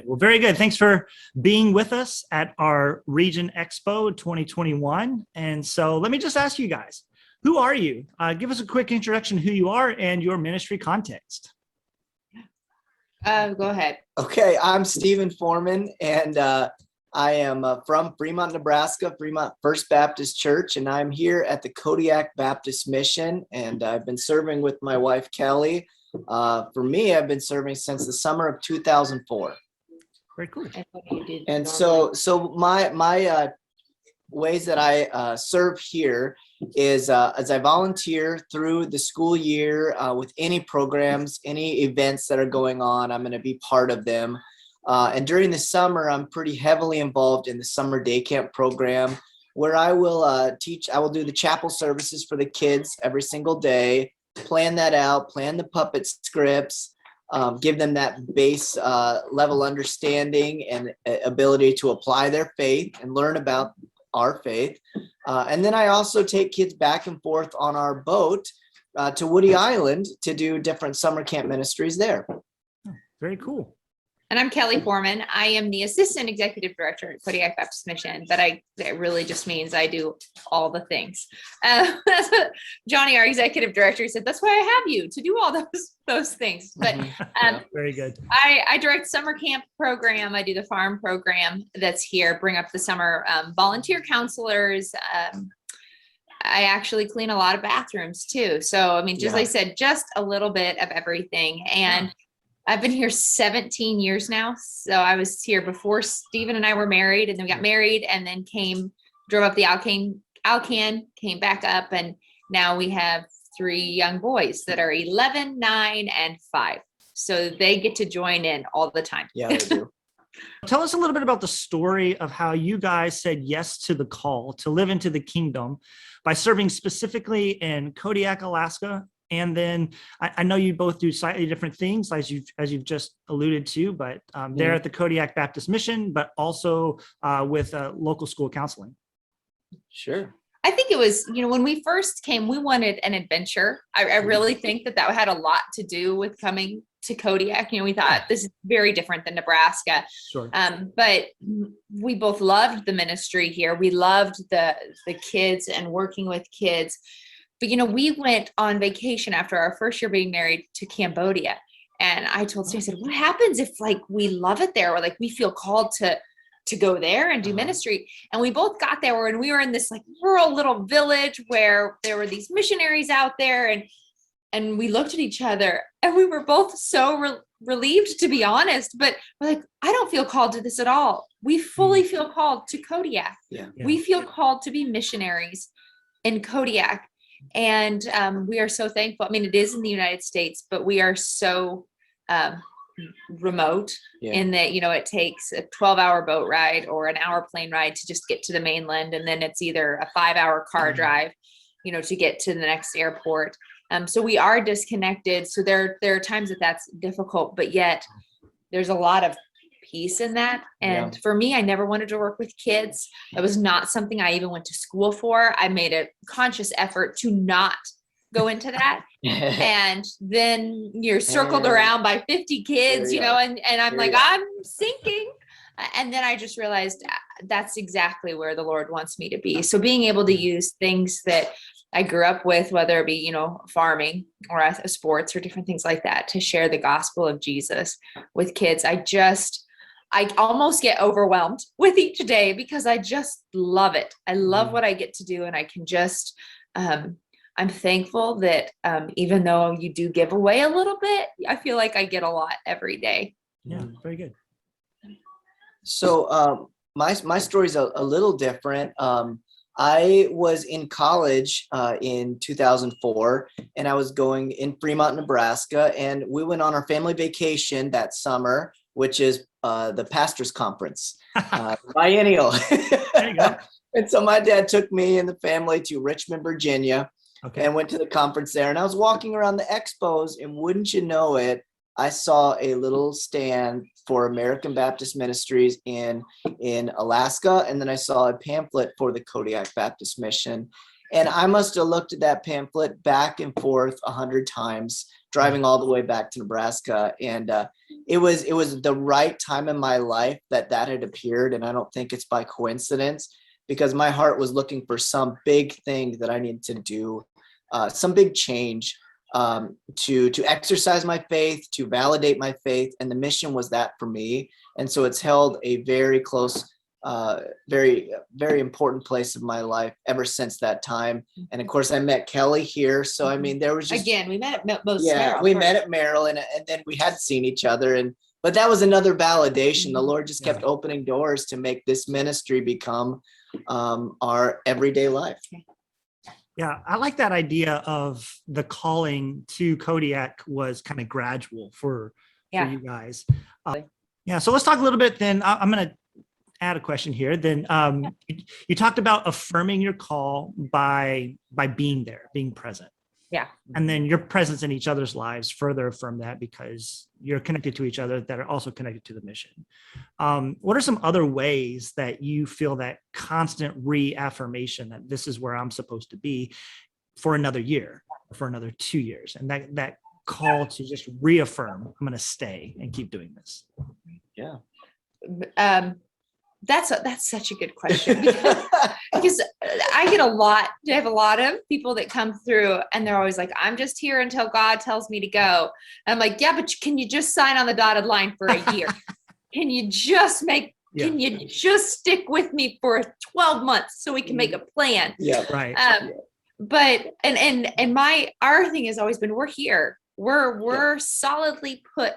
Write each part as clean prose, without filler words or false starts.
Well, very good. Thanks for being with us at our Region Expo 2021. And so let me just ask you guys, who are you? Give us a quick introduction who you are and your ministry context. Go ahead. Okay, I'm Kelli Foreman, and I am from Fremont, Nebraska, Fremont First Baptist Church, and I'm here at the Kodiak Baptist Mission, and I've been serving with my wife, Kelli. For me, I've been serving since the summer of 2004. Very cool. And so my ways that I serve here is as I volunteer through the school year with any programs, any events that are going on, I'm going to be part of them. And during the summer, I'm pretty heavily involved in the summer day camp program, where I will teach. I will do the chapel services for the kids every single day, plan that out, plan the puppet scripts, give them that base level understanding and ability to apply their faith and learn about our faith. And then I also take kids back and forth on our boat to Woody Island to do different summer camp ministries there. Very cool. And I'm Kelli Foreman. I am the Assistant Executive Director at Kodiak Baptist Mission, but that really just means I do all the things. That's what Johnny, our Executive Director, said, that's why I have you, to do all those things. But very good. I direct summer camp program. I do the farm program that's here, bring up the summer volunteer counselors. I actually clean a lot of bathrooms too. So, I mean, just like I said, just a little bit of everything. And I've been here 17 years now. So I was here before Stephen and I were married, and then we got married and then drove up the Alcan, came back up. And now we have 3 young boys that are 11, 9, and 5. So they get to join in all the time. Yeah, they do. Tell us a little bit about the story of how you guys said yes to the call to live into the kingdom by serving specifically in Kodiak, Alaska. And then I know you both do slightly different things, as you've just alluded to, but they're at the Kodiak Baptist Mission, but also with local school counseling. Sure. I think it was, when we first came, we wanted an adventure. I really think that had a lot to do with coming to Kodiak. We thought this is very different than Nebraska. Sure. But we both loved the ministry here. We loved the kids and working with kids. But, we went on vacation after our first year being married to Cambodia. And I told Steve, I said, what happens if we love it there, or we feel called to go there and do ministry? And we both got there, and we were in this rural little village where there were these missionaries out there, and we looked at each other and we were both so relieved, to be honest, but we're like, I don't feel called to this at all. We fully feel called to Kodiak. Yeah. We feel called to be missionaries in Kodiak. And we are so thankful. I mean, it is in the United States, but we are so remote in that, it takes a 12-hour boat ride or an hour plane ride to just get to the mainland. And then it's either a 5-hour car drive, to get to the next airport. So we are disconnected. So there are times that's difficult, but yet there's a lot of peace in that. And for me, I never wanted to work with kids. That was not something I even went to school for. I made a conscious effort to not go into that. And then you're circled around by 50 kids, and I'm like, I'm sinking. And then I just realized that's exactly where the Lord wants me to be. So being able to use things that I grew up with, whether it be, farming or sports or different things like that, to share the gospel of Jesus with kids. I almost get overwhelmed with each day because I just love it. I love what I get to do. And I can just, I'm thankful that even though you do give away a little bit, I feel like I get a lot every day. Yeah, very good. So my story's a little different. I was in college in 2004, and I was going in Fremont, Nebraska, and we went on our family vacation that summer, which is the pastor's conference, biennial. There you go. And so my dad took me and the family to Richmond, Virginia, and went to the conference there. And I was walking around the expos, and wouldn't you know it, I saw a little stand for American Baptist Ministries in Alaska. And then I saw a pamphlet for the Kodiak Baptist Mission. And I must have looked at that pamphlet back and forth 100 times, driving all the way back to Nebraska. And it was the right time in my life that had appeared. And I don't think it's by coincidence, because my heart was looking for some big thing that I needed to do, some big change, to exercise my faith, to validate my faith. And the mission was that for me. And so it's held a very close, very, very important place in my life ever since that time. And of course I met Kelli here. So, I mean, there was just, Again, we met at most. yeah, we met at Merrill, and then we had seen each other. But that was another validation. The Lord just kept opening doors to make this ministry become our everyday life. Yeah, I like that idea of the calling to Kodiak was kind of gradual for you guys. So let's talk a little bit then. I'm going to add a question here. Then you talked about affirming your call by being there, being present. Yeah. And then your presence in each other's lives further affirm that, because you're connected to each other that are also connected to the mission. What are some other ways that you feel that constant reaffirmation that this is where I'm supposed to be for another year, or for another 2 years, and that call to just reaffirm, I'm going to stay and keep doing this? Yeah. That's such a good question, because I have a lot of people that come through and they're always like, I'm just here until God tells me to go. And I'm like, yeah, but can you just sign on the dotted line for a year? Can you just can you just stick with me for 12 months so we can make a plan? Yeah. Right. But our thing has always been, we're here. We're solidly put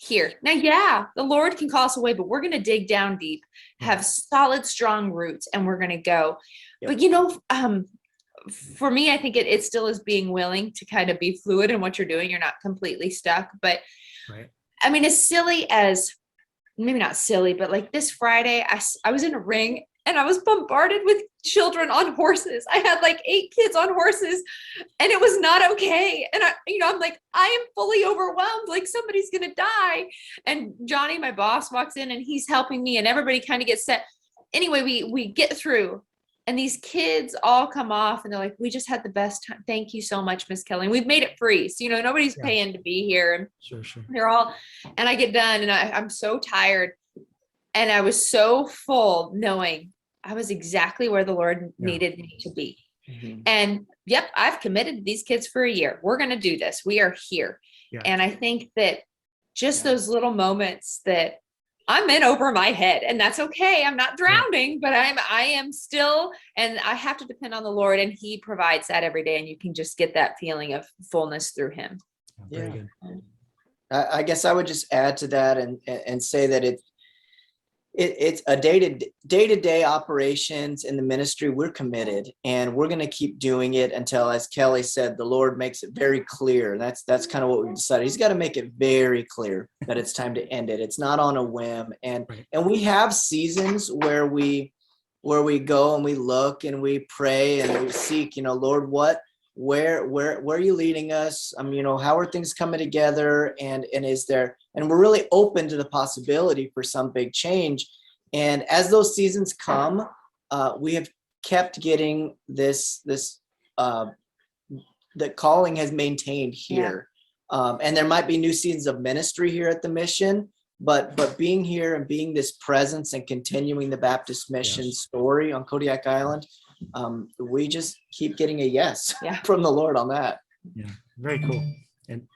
here. Now, the Lord can call us away, but we're going to dig down deep, have solid, strong roots, and we're going to go. Yep. But, for me, I think it still is being willing to kind of be fluid in what you're doing. You're not completely stuck, but I mean, as silly as, maybe not silly, but like this Friday, I was in a ring and I was bombarded with children on horses. I had like 8 kids on horses, and it was not okay. And I'm like, I am fully overwhelmed. Like somebody's going to die. And Johnny, my boss, walks in and he's helping me, and everybody kind of gets set. Anyway, we get through, and these kids all come off and they're like, we just had the best time. Thank you so much, Miss Kelly. And we've made it free. So, nobody's paying to be here. And Sure. they're all, and I get done and I'm so tired. And I was so full, knowing I was exactly where the Lord needed me to be. Mm-hmm. And I've committed to these kids for a year. We're going to do this. We are here. Yeah. And I think that just those little moments that I'm in over my head, and that's okay. I'm not drowning, but I am still, and I have to depend on the Lord, and He provides that every day. And you can just get that feeling of fullness through Him. Very good. I guess I would just add to that and say that it's a day-to-day operations in the ministry. We're committed, and we're going to keep doing it until, as Kelli said, the Lord makes it very clear. That's kind of what we've decided. He's got to make it very clear that it's time to end it. It's not on a whim. And we have seasons where we go and we look and we pray and we seek, Lord, where are you leading us? How are things coming together? And is there, and we're really open to the possibility for some big change. And as those seasons come, we have kept getting this the calling has maintained here. And there might be new seasons of ministry here at the mission, but being here and being this presence and continuing the Baptist mission story on Kodiak Island, we just keep getting a yes from the Lord on that. Yeah, very cool. And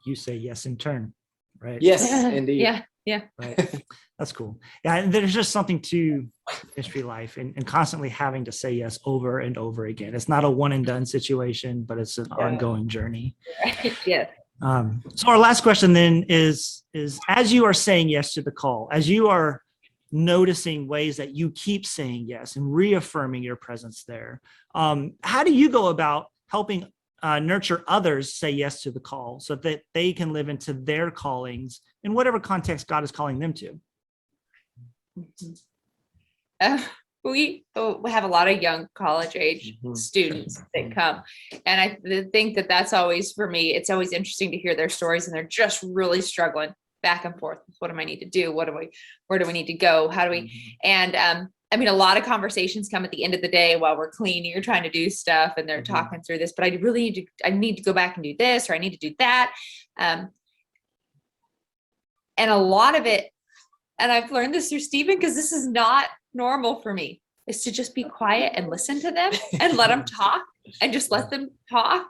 you say yes in turn, right? Yes, indeed. Yeah. Right. That's cool. Yeah, and there's just something to ministry life and constantly having to say yes over and over again. It's not a one and done situation, but it's an ongoing journey. Right. Yeah. So our last question then is as you are saying yes to the call, as you are noticing ways that you keep saying yes and reaffirming your presence there, how do you go about helping nurture others say yes to the call so that they can live into their callings in whatever context God is calling them to? We have a lot of young college age students that come. And I think that that's always, for me, it's always interesting to hear their stories, and they're just really struggling. back and forth. What do I need to do? Where do we need to go? How do we, and, I mean, a lot of conversations come at the end of the day while we're cleaning or trying to do stuff and they're talking through this, but I need to go back and do this, or I need to do that. And a lot of it, and I've learned this through Stephen, because this is not normal for me, is to just be quiet and listen to them and let them talk and just let them talk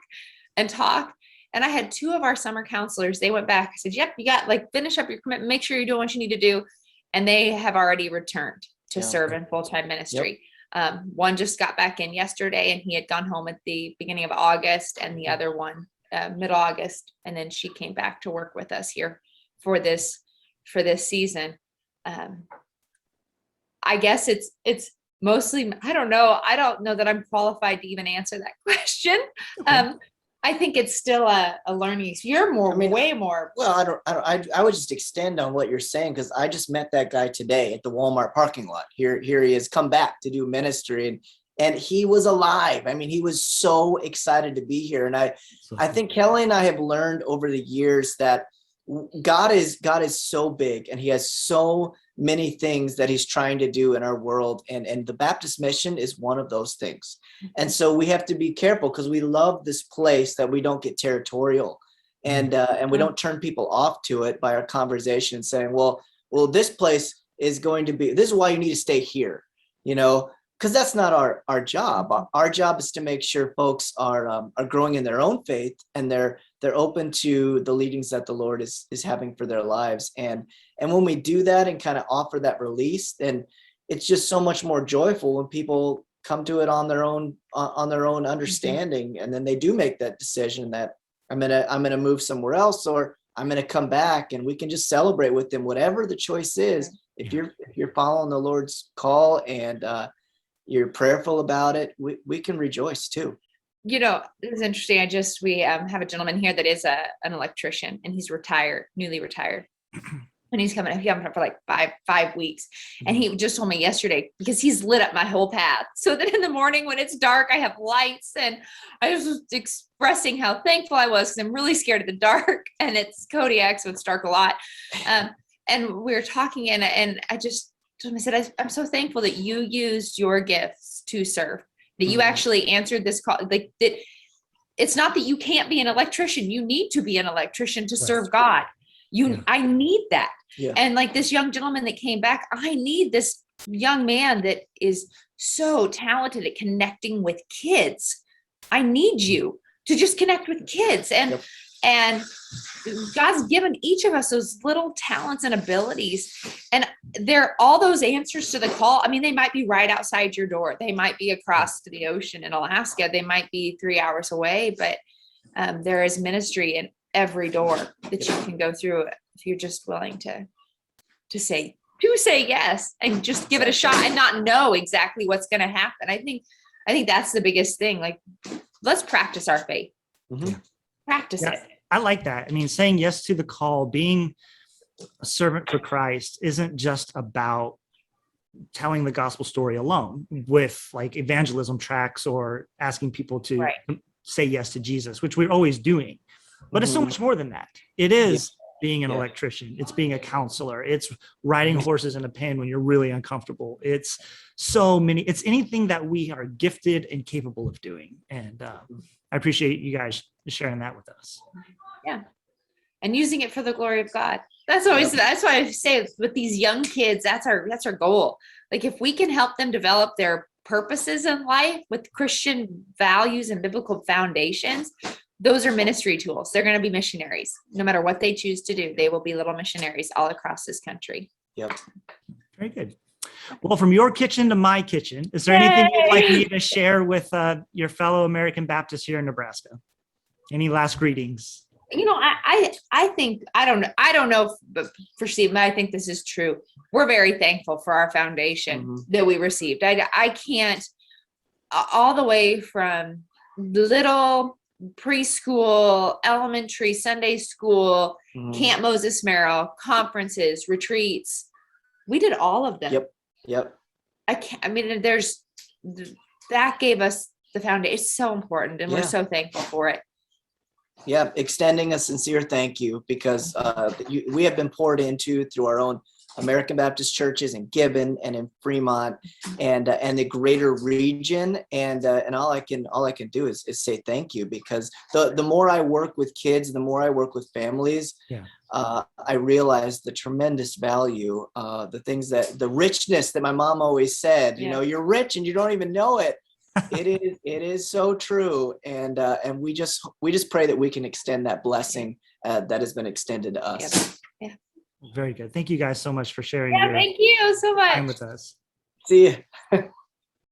and talk. And I had 2 of our summer counselors, they went back. I said, yep, you got, like, finish up your commitment, make sure you're doing what you need to do. And they have already returned to serve in full-time ministry. One just got back in yesterday, and he had gone home at the beginning of August, and the other one mid-August. And then she came back to work with us here for this season. I guess it's mostly, I don't know that I'm qualified to even answer that question. Okay. I think it's still a learning. You're way more. Well, I would just extend on what you're saying, because I just met that guy today at the Walmart parking lot. Here he has come back to do ministry, and he was alive. I mean, he was so excited to be here. And I think Kelli and I have learned over the years that God is so big, and he has so many things that he's trying to do in our world. And the Baptist Mission is one of those things. And so we have to be careful, because we love this place, that we don't get territorial and we don't turn people off to it by our conversation saying, well, this place is going to be, this is why you need to stay here, because that's not our job. Our job is to make sure folks are growing in their own faith, and they're open to the leadings that the Lord is having for their lives. And when we do that and kind of offer that release, then it's just so much more joyful when people come to it on their own understanding. And then they do make that decision that I'm gonna move somewhere else, or I'm gonna come back, and we can just celebrate with them, whatever the choice is. If you're following the Lord's call and you're prayerful about it, we can rejoice too. It's interesting. We have a gentleman here that is an electrician, and he's newly retired. And he's coming up for like five weeks. And he just told me yesterday, because he's lit up my whole path, so that in the morning when it's dark, I have lights. And I was expressing how thankful I was, because I'm really scared of the dark, and it's Kodiak, so it's dark a lot. And we were talking, and I just told him, I said, I'm so thankful that you used your gifts to serve, that you actually answered this call. Like, that it's not that you can't be an electrician. You need to be an electrician to serve God. I need that. Yeah. And like this young gentleman that came back, I need this young man that is so talented at connecting with kids. I need you to just connect with kids. And God's given each of us those little talents and abilities. And they're all those answers to the call. I mean, they might be right outside your door. They might be across to the ocean in Alaska. They might be 3 hours away, but there is ministry in every door that you can go through if you're just willing to say yes and just give it a shot and not know exactly what's going to happen. I think that's the biggest thing. Like, let's practice our faith. Mm-hmm. Practice it. I like that. I mean, saying yes to the call, being a servant for Christ isn't just about telling the gospel story alone with like evangelism tracks or asking people to say yes to Jesus, which we're always doing. But it's so much more than that. It is being an electrician. It's being a counselor. It's riding horses in a pen when you're really uncomfortable. It's anything that we are gifted and capable of doing. And I appreciate you guys sharing that with us. Yeah. And using it for the glory of God. That's why I say with these young kids, that's our goal. Like, if we can help them develop their purposes in life with Christian values and biblical foundations, those are ministry tools. They're going to be missionaries. No matter what they choose to do, they will be little missionaries all across this country. Yep. Very good. Well, from your kitchen to my kitchen, is there anything you'd like me to share with your fellow American Baptists here in Nebraska? Any last greetings? I think, I don't know, but for Steve, I think this is true. We're very thankful for our foundation that we received. I can't, all the way from little preschool, elementary, Sunday school, Camp Moses Merrill, conferences, retreats. We did all of them. Yep. That gave us the foundation. It's so important, and we're so thankful for it. Yeah, extending a sincere thank you, because we have been poured into through our own American Baptist churches in Gibbon and in Fremont and the greater region. And all I can do is say thank you, because the more I work with kids, the more I work with families, Yeah. I realize the tremendous value, the richness that my mom always said, Yeah. you're rich and you don't even know it. It is so true. And we just pray that we can extend that blessing that has been extended to us. Yep. Very good. Thank you guys so much for sharing Yeah, your thank you so time much. with us. See you.